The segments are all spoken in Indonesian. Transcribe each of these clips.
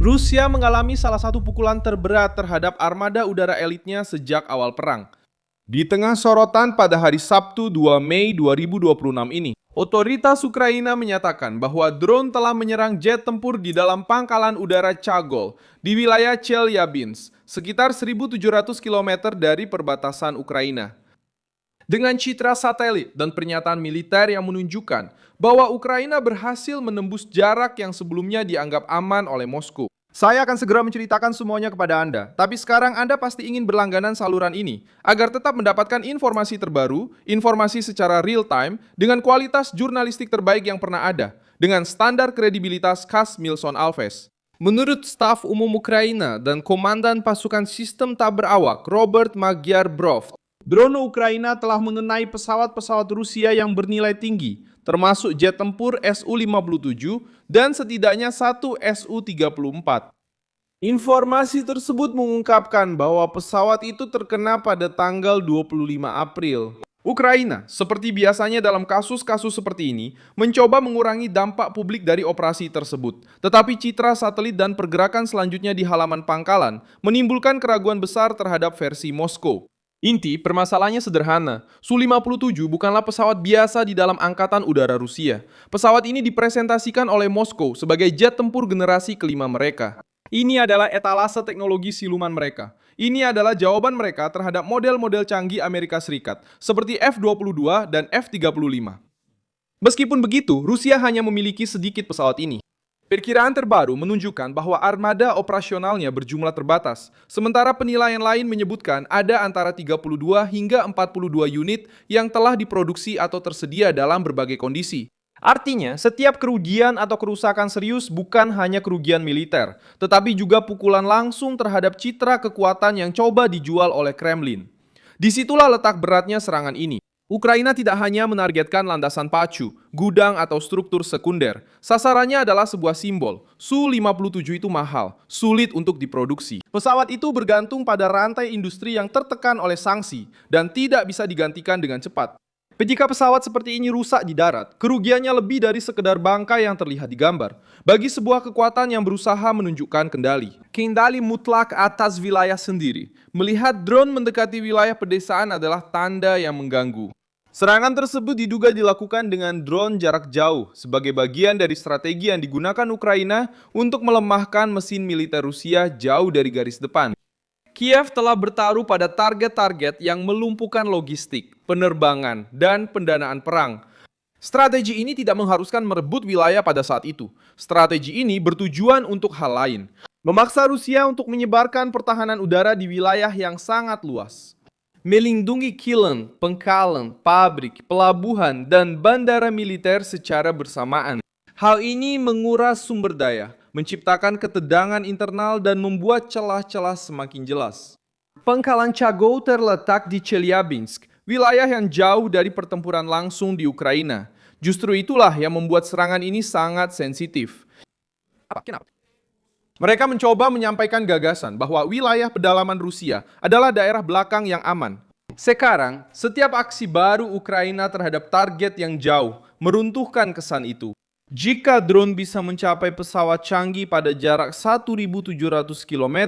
Rusia mengalami salah satu pukulan terberat terhadap armada udara elitnya sejak awal perang. Di tengah sorotan pada hari Sabtu 2 Mei 2026 ini, otoritas Ukraina menyatakan bahwa drone telah menyerang jet tempur di dalam pangkalan udara Chagol di wilayah Chelyabinsk, sekitar 1.700 km dari perbatasan Ukraina. Dengan citra satelit dan pernyataan militer yang menunjukkan bahwa Ukraina berhasil menembus jarak yang sebelumnya dianggap aman oleh Moskow. Saya akan segera menceritakan semuanya kepada Anda, tapi sekarang Anda pasti ingin berlangganan saluran ini agar tetap mendapatkan informasi terbaru, informasi secara real time, dengan kualitas jurnalistik terbaik yang pernah ada, dengan standar kredibilitas khas Milson Alves. Menurut staf umum Ukraina dan Komandan Pasukan Sistem Tak Berawak Robert Magyar-Brov, drone Ukraina telah mengenai pesawat-pesawat Rusia yang bernilai tinggi, termasuk jet tempur Su-57 dan setidaknya satu Su-34. Informasi tersebut mengungkapkan bahwa pesawat itu terkena pada tanggal 25 April. Ukraina, seperti biasanya dalam kasus-kasus seperti ini, mencoba mengurangi dampak publik dari operasi tersebut. Tetapi citra satelit dan pergerakan selanjutnya di halaman pangkalan menimbulkan keraguan besar terhadap versi Moskow. Inti permasalahannya sederhana, Su-57 bukanlah pesawat biasa di dalam Angkatan Udara Rusia. Pesawat ini dipresentasikan oleh Moskow sebagai jet tempur generasi kelima mereka. Ini adalah etalase teknologi siluman mereka. Ini adalah jawaban mereka terhadap model-model canggih Amerika Serikat, seperti F-22 dan F-35. Meskipun begitu, Rusia hanya memiliki sedikit pesawat ini. Perkiraan terbaru menunjukkan bahwa armada operasionalnya berjumlah terbatas, sementara penilaian lain menyebutkan ada antara 32 hingga 42 unit yang telah diproduksi atau tersedia dalam berbagai kondisi. Artinya, setiap kerugian atau kerusakan serius bukan hanya kerugian militer, tetapi juga pukulan langsung terhadap citra kekuatan yang coba dijual oleh Kremlin. Disitulah letak beratnya serangan ini. Ukraina tidak hanya menargetkan landasan pacu, gudang atau struktur sekunder. Sasarannya adalah sebuah simbol. Su-57 itu mahal, sulit untuk diproduksi. Pesawat itu bergantung pada rantai industri yang tertekan oleh sanksi dan tidak bisa digantikan dengan cepat. Jika pesawat seperti ini rusak di darat, kerugiannya lebih dari sekedar bangkai yang terlihat di gambar. Bagi sebuah kekuatan yang berusaha menunjukkan kendali mutlak atas wilayah sendiri, melihat drone mendekati wilayah pedesaan adalah tanda yang mengganggu. Serangan tersebut diduga dilakukan dengan drone jarak jauh sebagai bagian dari strategi yang digunakan Ukraina untuk melemahkan mesin militer Rusia jauh dari garis depan. Kiev telah bertaruh pada target-target yang melumpuhkan logistik, penerbangan, dan pendanaan perang. Strategi ini tidak mengharuskan merebut wilayah pada saat itu. Strategi ini bertujuan untuk hal lain, memaksa Rusia untuk menyebarkan pertahanan udara di wilayah yang sangat luas. Melindungi kilang, pangkalan, pabrik, pelabuhan, dan bandara militer secara bersamaan. Hal ini menguras sumber daya, menciptakan ketegangan internal dan membuat celah-celah semakin jelas. Pangkalan Chagol terletak di Chelyabinsk, wilayah yang jauh dari pertempuran langsung di Ukraina. Justru itulah yang membuat serangan ini sangat sensitif. Kenapa? Mereka mencoba menyampaikan gagasan bahwa wilayah pedalaman Rusia adalah daerah belakang yang aman. Sekarang, setiap aksi baru Ukraina terhadap target yang jauh meruntuhkan kesan itu. Jika drone bisa mencapai pesawat canggih pada jarak 1.700 km,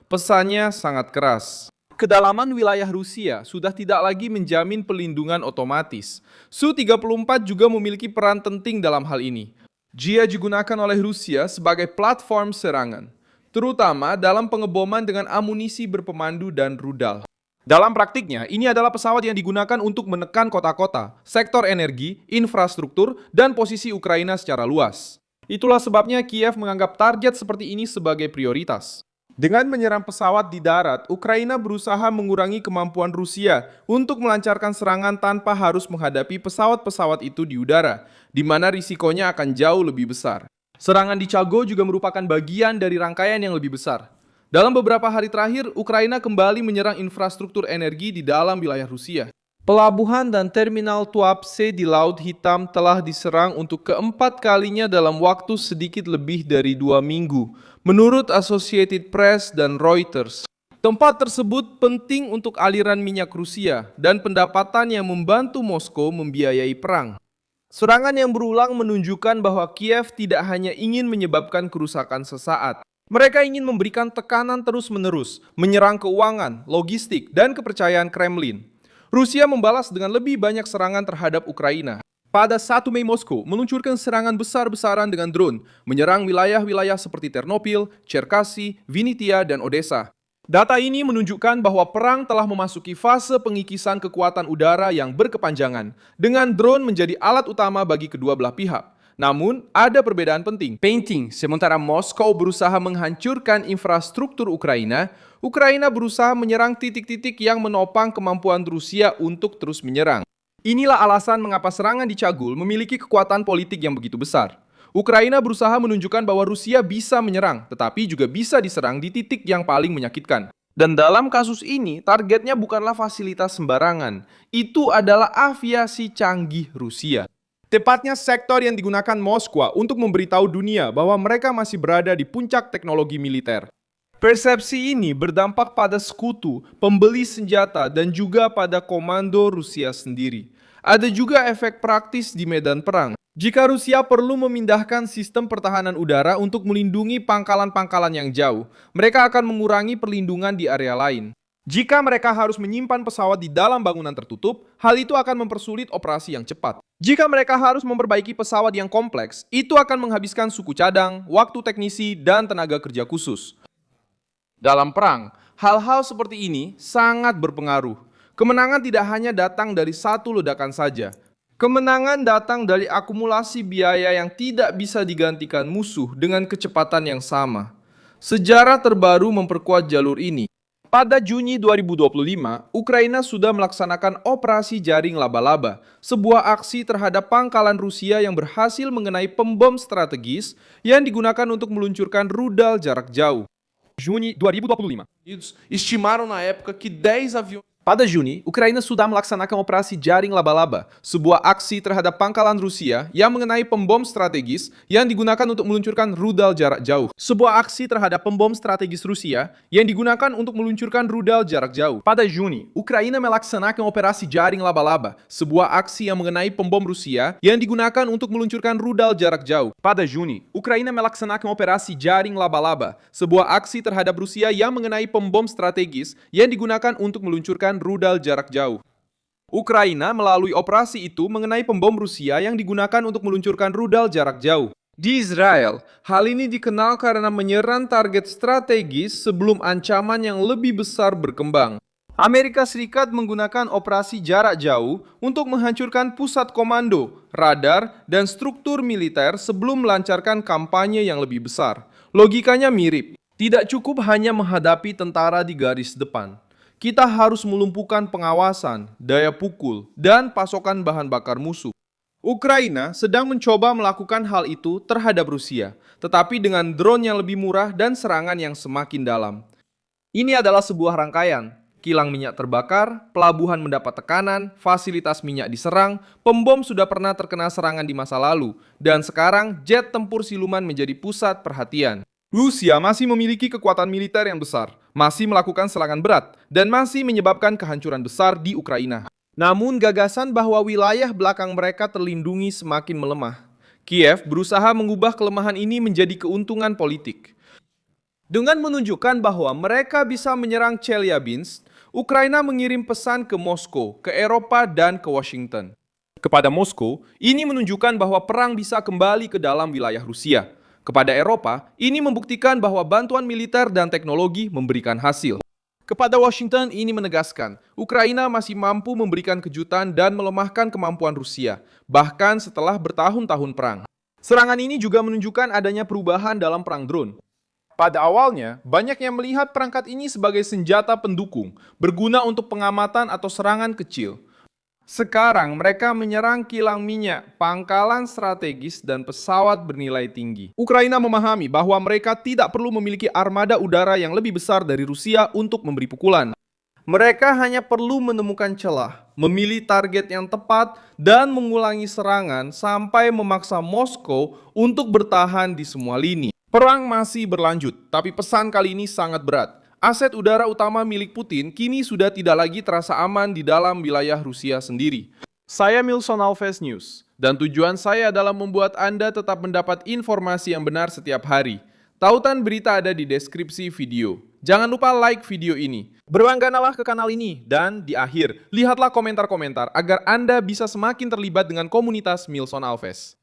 pesannya sangat keras. Kedalaman wilayah Rusia sudah tidak lagi menjamin pelindungan otomatis. Su-34 juga memiliki peran penting dalam hal ini. Dia digunakan oleh Rusia sebagai platform serangan, terutama dalam pengeboman dengan amunisi berpemandu dan rudal. Dalam praktiknya, ini adalah pesawat yang digunakan untuk menekan kota-kota, sektor energi, infrastruktur, dan posisi Ukraina secara luas. Itulah sebabnya Kiev menganggap target seperti ini sebagai prioritas. Dengan menyerang pesawat di darat, Ukraina berusaha mengurangi kemampuan Rusia untuk melancarkan serangan tanpa harus menghadapi pesawat-pesawat itu di udara, di mana risikonya akan jauh lebih besar. Serangan di Chagol juga merupakan bagian dari rangkaian yang lebih besar. Dalam beberapa hari terakhir, Ukraina kembali menyerang infrastruktur energi di dalam wilayah Rusia. Pelabuhan dan terminal Tuapse di Laut Hitam telah diserang untuk keempat kalinya dalam waktu sedikit lebih dari 2 minggu, menurut Associated Press dan Reuters. Tempat tersebut penting untuk aliran minyak Rusia dan pendapatan yang membantu Moskow membiayai perang. Serangan yang berulang menunjukkan bahwa Kiev tidak hanya ingin menyebabkan kerusakan sesaat, Mereka ingin memberikan tekanan terus-menerus, menyerang keuangan, logistik, dan kepercayaan Kremlin. Rusia membalas dengan lebih banyak serangan terhadap Ukraina. Pada 1 Mei, Moskow meluncurkan serangan besar-besaran dengan drone, menyerang wilayah-wilayah seperti Ternopil, Cherkasy, Vinnytsia, dan Odessa. Data ini menunjukkan bahwa perang telah memasuki fase pengikisan kekuatan udara yang berkepanjangan, dengan drone menjadi alat utama bagi kedua belah pihak. Namun, ada perbedaan penting. Sementara Moskow berusaha menghancurkan infrastruktur Ukraina, Ukraina berusaha menyerang titik-titik yang menopang kemampuan Rusia untuk terus menyerang. Inilah alasan mengapa serangan di Chagul memiliki kekuatan politik yang begitu besar. Ukraina berusaha menunjukkan bahwa Rusia bisa menyerang, tetapi juga bisa diserang di titik yang paling menyakitkan. Dan dalam kasus ini, targetnya bukanlah fasilitas sembarangan. Itu adalah aviasi canggih Rusia. Tepatnya sektor yang digunakan Moskwa untuk memberitahu dunia bahwa mereka masih berada di puncak teknologi militer. Persepsi ini berdampak pada sekutu, pembeli senjata, dan juga pada komando Rusia sendiri. Ada juga efek praktis di medan perang. Jika Rusia perlu memindahkan sistem pertahanan udara untuk melindungi pangkalan-pangkalan yang jauh, mereka akan mengurangi perlindungan di area lain. Jika mereka harus menyimpan pesawat di dalam bangunan tertutup, hal itu akan mempersulit operasi yang cepat. Jika mereka harus memperbaiki pesawat yang kompleks, itu akan menghabiskan suku cadang, waktu teknisi, dan tenaga kerja khusus. Dalam perang, hal-hal seperti ini sangat berpengaruh. Kemenangan tidak hanya datang dari satu ledakan saja. Kemenangan datang dari akumulasi biaya yang tidak bisa digantikan musuh dengan kecepatan yang sama. Sejarah terbaru memperkuat jalur ini. Pada Juni 2025, Ukraina sudah melaksanakan operasi jaring laba-laba, sebuah aksi terhadap pangkalan Rusia yang berhasil mengenai pembom strategis yang digunakan untuk meluncurkan rudal jarak jauh. Juni 2025. Estimaram na época que 10 aviões. Pada Juni, Ukraina sudah melaksanakan operasi jaring laba-laba, sebuah aksi terhadap pangkalan Rusia yang mengenai pembom strategis yang digunakan untuk meluncurkan rudal jarak jauh. Sebuah aksi terhadap pembom strategis Rusia yang digunakan untuk meluncurkan rudal jarak jauh. Pada Juni, Ukraina melaksanakan operasi jaring laba-laba, sebuah aksi yang mengenai pembom Rusia yang digunakan untuk meluncurkan rudal jarak jauh. Pada Juni, Ukraina melaksanakan operasi jaring laba-laba, sebuah aksi terhadap Rusia yang mengenai pembom strategis yang digunakan untuk meluncurkan rudal jarak jauh. Ukraina melalui operasi itu mengenai pembom Rusia yang digunakan untuk meluncurkan rudal jarak jauh. Di Israel, hal ini dikenal karena menyerang target strategis sebelum ancaman yang lebih besar berkembang. Amerika Serikat menggunakan operasi jarak jauh untuk menghancurkan pusat komando, radar, dan struktur militer sebelum melancarkan kampanye yang lebih besar. Logikanya mirip. Tidak cukup hanya menghadapi tentara di garis depan. Kita harus melumpuhkan pengawasan, daya pukul, dan pasokan bahan bakar musuh. Ukraina sedang mencoba melakukan hal itu terhadap Rusia, tetapi dengan drone yang lebih murah dan serangan yang semakin dalam. Ini adalah sebuah rangkaian. Kilang minyak terbakar, pelabuhan mendapat tekanan, fasilitas minyak diserang, pembom sudah pernah terkena serangan di masa lalu, dan sekarang jet tempur siluman menjadi pusat perhatian. Rusia masih memiliki kekuatan militer yang besar, masih melakukan serangan berat, dan masih menyebabkan kehancuran besar di Ukraina. Namun gagasan bahwa wilayah belakang mereka terlindungi semakin melemah. Kiev berusaha mengubah kelemahan ini menjadi keuntungan politik. Dengan menunjukkan bahwa mereka bisa menyerang Chelyabinsk, Ukraina mengirim pesan ke Moskow, ke Eropa, dan ke Washington. Kepada Moskow, ini menunjukkan bahwa perang bisa kembali ke dalam wilayah Rusia. Kepada Eropa, ini membuktikan bahwa bantuan militer dan teknologi memberikan hasil. Kepada Washington, ini menegaskan, Ukraina masih mampu memberikan kejutan dan melemahkan kemampuan Rusia, bahkan setelah bertahun-tahun perang. Serangan ini juga menunjukkan adanya perubahan dalam perang drone. Pada awalnya, banyak yang melihat perangkat ini sebagai senjata pendukung, berguna untuk pengamatan atau serangan kecil. Sekarang mereka menyerang kilang minyak, pangkalan strategis, dan pesawat bernilai tinggi. Ukraina memahami bahwa mereka tidak perlu memiliki armada udara yang lebih besar dari Rusia untuk memberi pukulan. Mereka hanya perlu menemukan celah, memilih target yang tepat, dan mengulangi serangan sampai memaksa Moskow untuk bertahan di semua lini. Perang masih berlanjut, tapi pesan kali ini sangat berat. Aset udara utama milik Putin kini sudah tidak lagi terasa aman di dalam wilayah Rusia sendiri. Saya Milson Alves News, dan tujuan saya adalah membuat Anda tetap mendapat informasi yang benar setiap hari. Tautan berita ada di deskripsi video. Jangan lupa like video ini. Berlangganlah ke kanal ini. Dan di akhir, lihatlah komentar-komentar agar Anda bisa semakin terlibat dengan komunitas Milson Alves.